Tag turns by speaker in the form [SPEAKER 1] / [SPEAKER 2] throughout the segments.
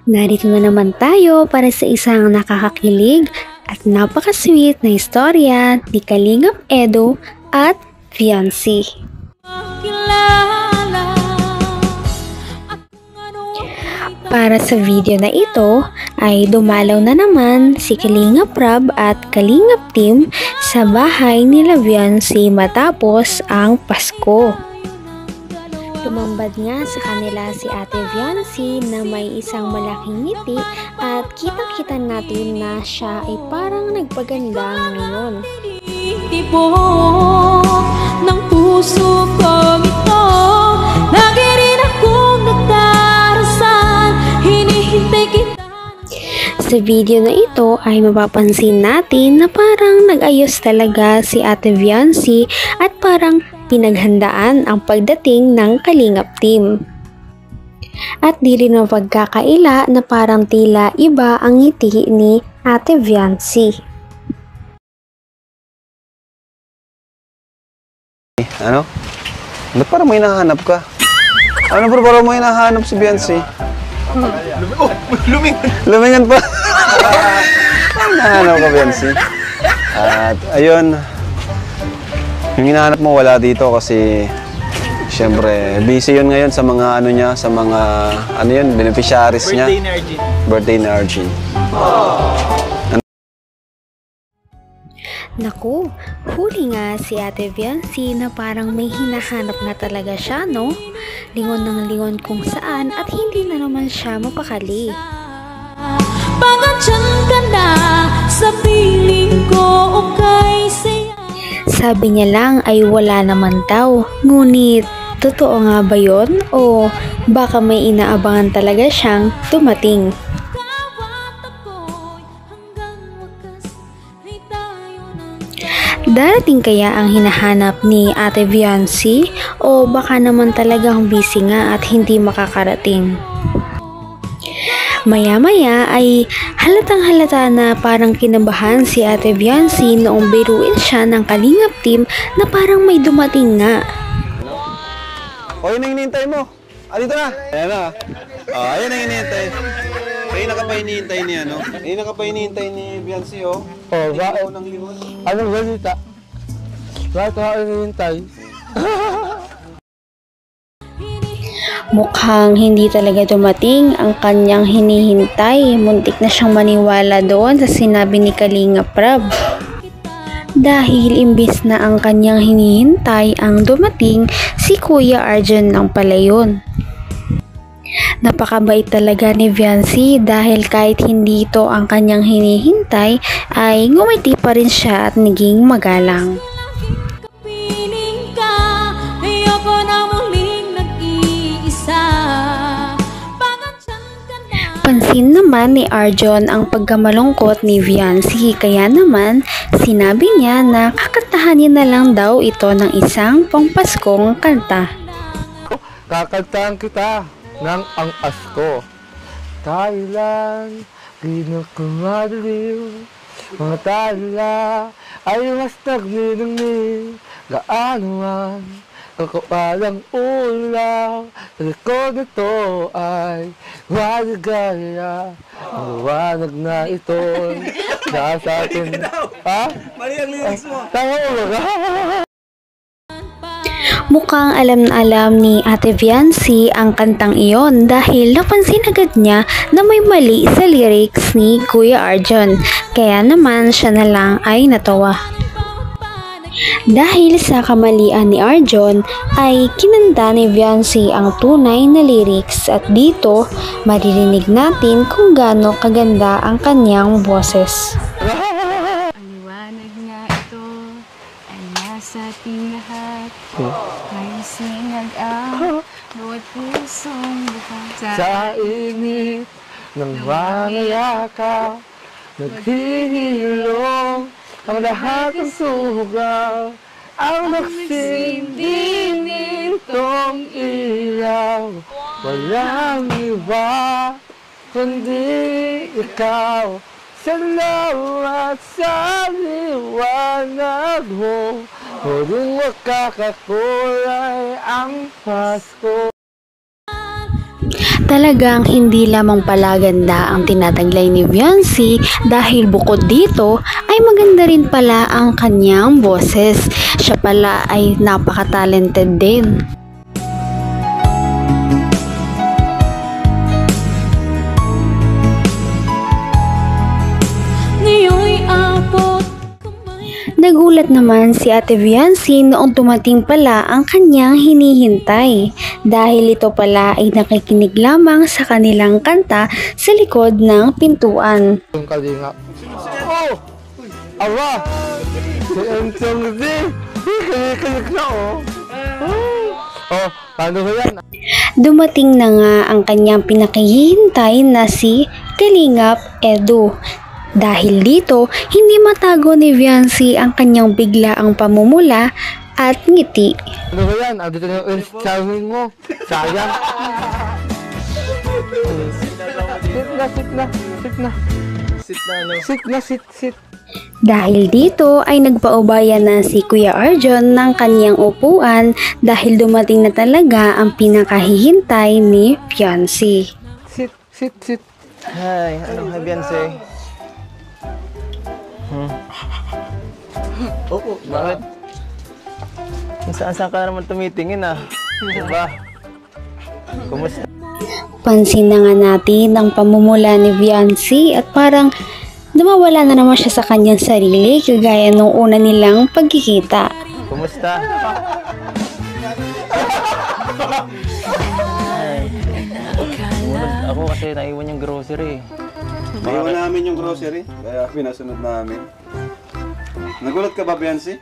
[SPEAKER 1] Narito na naman tayo para sa isang nakakakilig at napaka-sweet na istorya ni Kalingap Edo at Fiancé. Para sa video na ito ay dumalaw na naman si Kalingap Rab at Kalingap Team sa bahay nila Fiancé matapos ang Pasko. Tumambad nga sa kanila si Ate Fiancé na may isang malaking ngiti at kitang-kita natin na siya ay parang nagpaganda ngayon.
[SPEAKER 2] Tipo ng puso ko ito, lagi rin akong nagdarasan, hinihintay kita.
[SPEAKER 1] Sa video na ito ay mapapansin natin na parang nag-ayos talaga si Ate Fiancé at parang pinaghandaan ang pagdating ng Kalingap Team. At di rin mapagkakaila na parang tila iba ang ngiti ni Ate Fiancé.
[SPEAKER 3] Ano? Ba't parang may nahanap ka? Ano bro, parang may nahanap si Fiancé? Lumingan pa! Parang nahanap ka, Fiancé. At ayun, yung hinahanap mo wala dito kasi siyempre busy yun ngayon sa mga ano niya, sa mga ano yun, beneficiaries niya. Birthday ni Arjun.
[SPEAKER 1] Naku, huli nga si Ate Fiancé na parang may hinahanap na talaga siya, no? Lingon ng lingon kung saan at hindi na naman siya mapakali.
[SPEAKER 2] Pagandyan ka na sa piling ko, okay saya.
[SPEAKER 1] Sabi niya lang ay wala naman daw. Ngunit, totoo nga ba yun? O baka may inaabangan talaga siyang dumating? Darating kaya ang hinahanap ni Ate Fiancé? O baka naman talagang busy nga at hindi makakarating? Maya-maya ay halatang halata na parang kinabahan si Ate Fiancé noong biruin siya ng Kalingap Team na parang may dumating nga.
[SPEAKER 3] O, yun ang hinihintay mo. Dito na. Ayan na. Ayan ang hinihintay. Kanina ka pa hinihintay ni ano? Kanina ka pa hinihintay ni Fiancé, oh.
[SPEAKER 4] Oh, bakit? Anong balita? Bakit ako hinihintay?
[SPEAKER 1] Mukhang hindi talaga dumating ang kanyang hinihintay. Muntik na siyang maniwala doon sa sinabi ni Kalingap Rab. Dahil imbis na ang kanyang hinihintay ang dumating, si Kuya Arjun lang pala yun. Napakabait talaga ni Fiancé dahil kahit hindi ito ang kanyang hinihintay ay ngumiti pa rin siya at naging magalang. Pansin naman ni Arjun ang pagkamalungkot ni Fiancé kaya naman sinabi niya na kakantahan na lang daw ito ng isang pangpaskong kanta.
[SPEAKER 4] Kakantahan kita ng ang asko. Thailand, kinukumadaliw. Mga tala ay mas nagniningning. Gaano man kakupalang ulang. Likod nito ay waligaya. Ang liwanag na ito nasa atin. Ha? Mali ang lyrics mo. Tama mo ba?
[SPEAKER 1] Mukhang alam na alam ni Ate Fiancé ang kantang iyon dahil napansin agad niya na may mali sa lyrics ni Kuya Arjun. Kaya naman siya na lang ay natawa. Dahil sa kamalian ni Arjun ay kinanta ni Fiancé ang tunay na lyrics at dito maririnig natin kung gaano kaganda ang kanyang boses.
[SPEAKER 5] Liwanag nga ito ay nasa ating lahat. May sinag ang bawat pusong bukas.
[SPEAKER 4] Sa init ng mga yakap, naghihilom ang lahat ng sugal. Ang nagsindi nitong ilaw, walang iba kundi ikaw. Salamat sa liwanag mo, huling makakakulay ang Pasko.
[SPEAKER 1] Talagang hindi lamang pala ganda ang tinataglay ni Viancy dahil bukod dito ay maganda rin pala ang kanyang boses. Siya pala ay napaka-talented din. Nagulat naman si Ate Viancy noong dumating pala ang kanyang hinihintay dahil ito pala ay nakikinig lamang sa kanilang kanta sa likod ng pintuan.
[SPEAKER 4] Yung kalingap. Oh! Awa! Si Entong Z! Kinikilig na oh! Oh, paano ko yan?
[SPEAKER 1] Dumating na nga ang kanyang pinakihintay na si Kalingap Edu. Dahil dito, hindi matago ni Viancy ang kanyang biglaang pamumula at ngiti.
[SPEAKER 4] Ano ba yan? Dito na yung charming mo. Sayang. Sit.
[SPEAKER 1] Dahil dito ay nagpaubaya na si Kuya Arjon ng kanyang upuan dahil dumating na talaga ang pinakahihintay ni Viancy.
[SPEAKER 4] Sit.
[SPEAKER 3] Hi, ano ka, Viancy? Oo, bakit? Saan ka naman tumitingin ah? Diba? Kumusta?
[SPEAKER 1] Pansin na nga natin ang pamumula ni Viancy at parang nawawala na naman siya sa kanyang sarili kagaya nung una nilang pagkikita.
[SPEAKER 3] Kumusta? Ako kasi naiwan yung grocery. Naiwan namin yung grocery, kaya pinasunod namin. Nagulat ka ba, Viancy?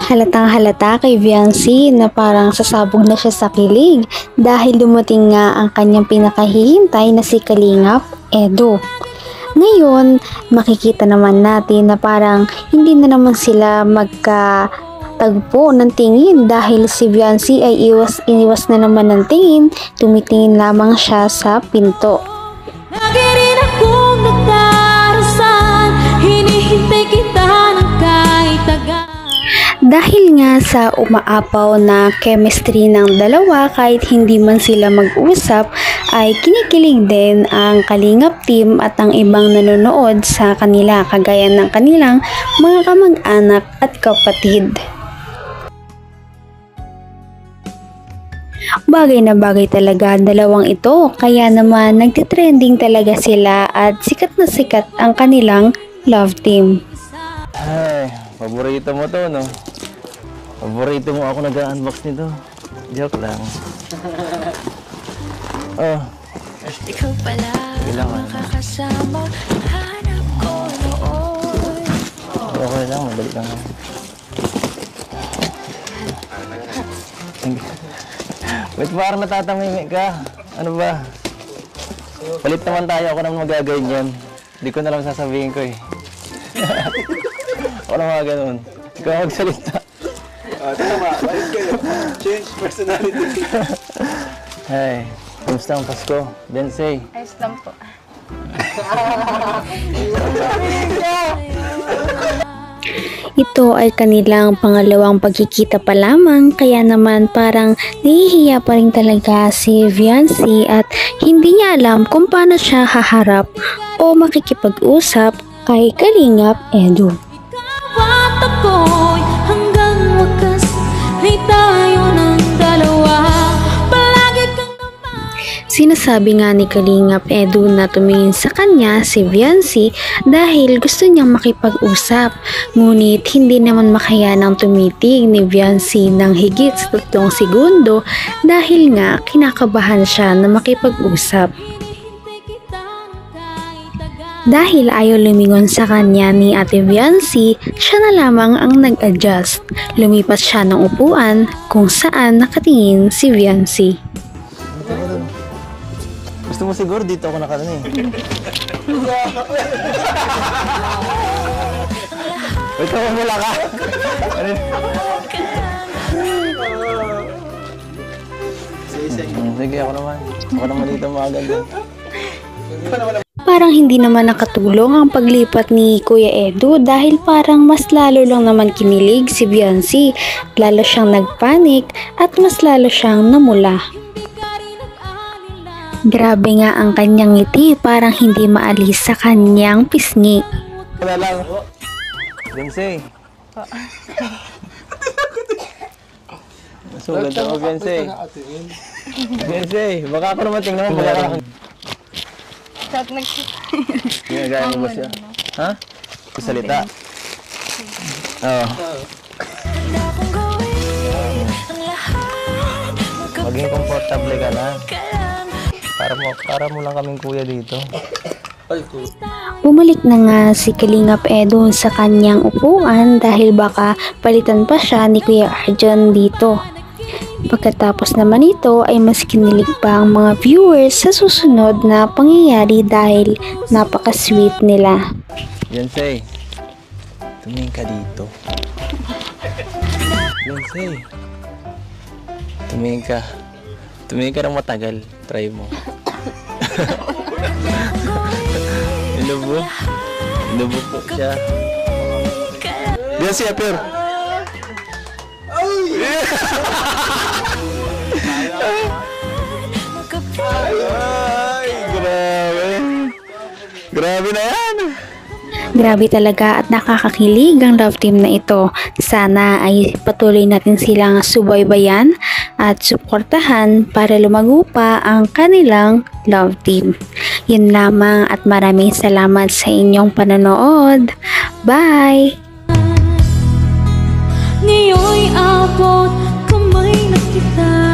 [SPEAKER 1] Halatang halata kay Viancy na parang sasabog na siya sa kilig dahil dumating nga ang kanyang pinakahihintay na si Kalingap Edu. Ngayon, makikita naman natin na parang hindi na naman sila magkatagpo ng tingin dahil si Viancy ay iniwas na naman ng tingin, tumitingin lamang siya sa pinto.
[SPEAKER 2] Lagi rin akong nagdarasan, hinihintay kita ng kahit tagal.
[SPEAKER 1] Dahil nga sa umaapaw na chemistry ng dalawa kahit hindi man sila mag-usap ay kinikilig din ang Kalingap team at ang ibang nanonood sa kanila kagaya ng kanilang mga kamag-anak at kapatid. Bagay na bagay talaga ang dalawang ito kaya naman nagtitrending talaga sila at sikat na sikat ang kanilang love team.
[SPEAKER 3] Ay, paborito mo to, no? Paborito mo ako nag-unbox nito. Joke lang. Oh.
[SPEAKER 2] Ikaw pala ang makakasama, hanap ko noon.
[SPEAKER 3] Okay lang, madali lang. Wait, parang natatamimi ka. Ano ba? Palit naman tayo, ako naman magagawin yan. Hindi ko na lang sasabihin ko eh. Ako naman ganun. Ikaw magsalita. Tama, ayos kayo. Change personality. Hey, kumusta ang Pasko? Viancy?
[SPEAKER 5] Ayos lang po.
[SPEAKER 1] Ito ay kanilang pangalawang pagkikita pa lamang kaya naman parang nahihiya pa rin talaga si Viancy at hindi niya alam kung paano siya haharap o makikipag-usap kay Kalingap Edu.
[SPEAKER 2] Ikaw at ako'y hanggang wakas ay tayo ng dalawa. Palagi kang
[SPEAKER 1] Sinasabi nga ni Kalingap Edu na tumingin sa kanya si Viancy dahil gusto niyang makipag-usap. Ngunit hindi naman makayanang tumitig ni Viancy ng higit sa 3 segundo dahil nga kinakabahan siya na makipag-usap. Dahil ayaw lumingon sa kanya ni Ate Viancy, siya na lamang ang nag-adjust. Lumipas siya ng upuan kung saan nakatingin si Viancy.
[SPEAKER 3] Gusto mo siguro dito ako nakaroon eh. Wait, mula ka. Sige, ako naman. Ako naman dito maganda.
[SPEAKER 1] Parang hindi naman nakatulong ang paglipat ni Kuya Edu dahil parang mas lalo lang naman kinilig si Viancy. Lalo siyang nagpanik at mas lalo siyang namula. Grabe nga ang kanyang ngiti, parang hindi maalis sa kanyang pisngi.
[SPEAKER 4] Wala lang. Bensay. Sulat ako, Bensay. Bensay, baka ako naman tingnan mo. Ginagaya mo ba siya? Ha? Salita. Oo. Maging komportable ka lang. Para mo lang kaming kuya dito.
[SPEAKER 1] Bumalik na nga si Kalingap Edo sa kanyang upuan dahil baka palitan pa siya ni Kuya Arjon dito. Pagkatapos naman ito ay mas kinilig pa ang mga viewers sa susunod na pangyayari dahil napaka-sweet nila.
[SPEAKER 4] Bensay, tumingin ka dito. Bensay, tumingin ka. Tumingin ka ng matagal. Try mo. Inubo po siya.
[SPEAKER 3] Bensay, appear. Ay, grabe. Grabe na yan.
[SPEAKER 1] Grabe talaga at nakakakilig ang love team na ito. Sana ay patuloy natin silang subaybayan at suportahan para lumago pa ang kanilang love team. Yun lamang at maraming salamat sa inyong panonood. Bye!
[SPEAKER 2] Ngayon'y abot kamay na kita.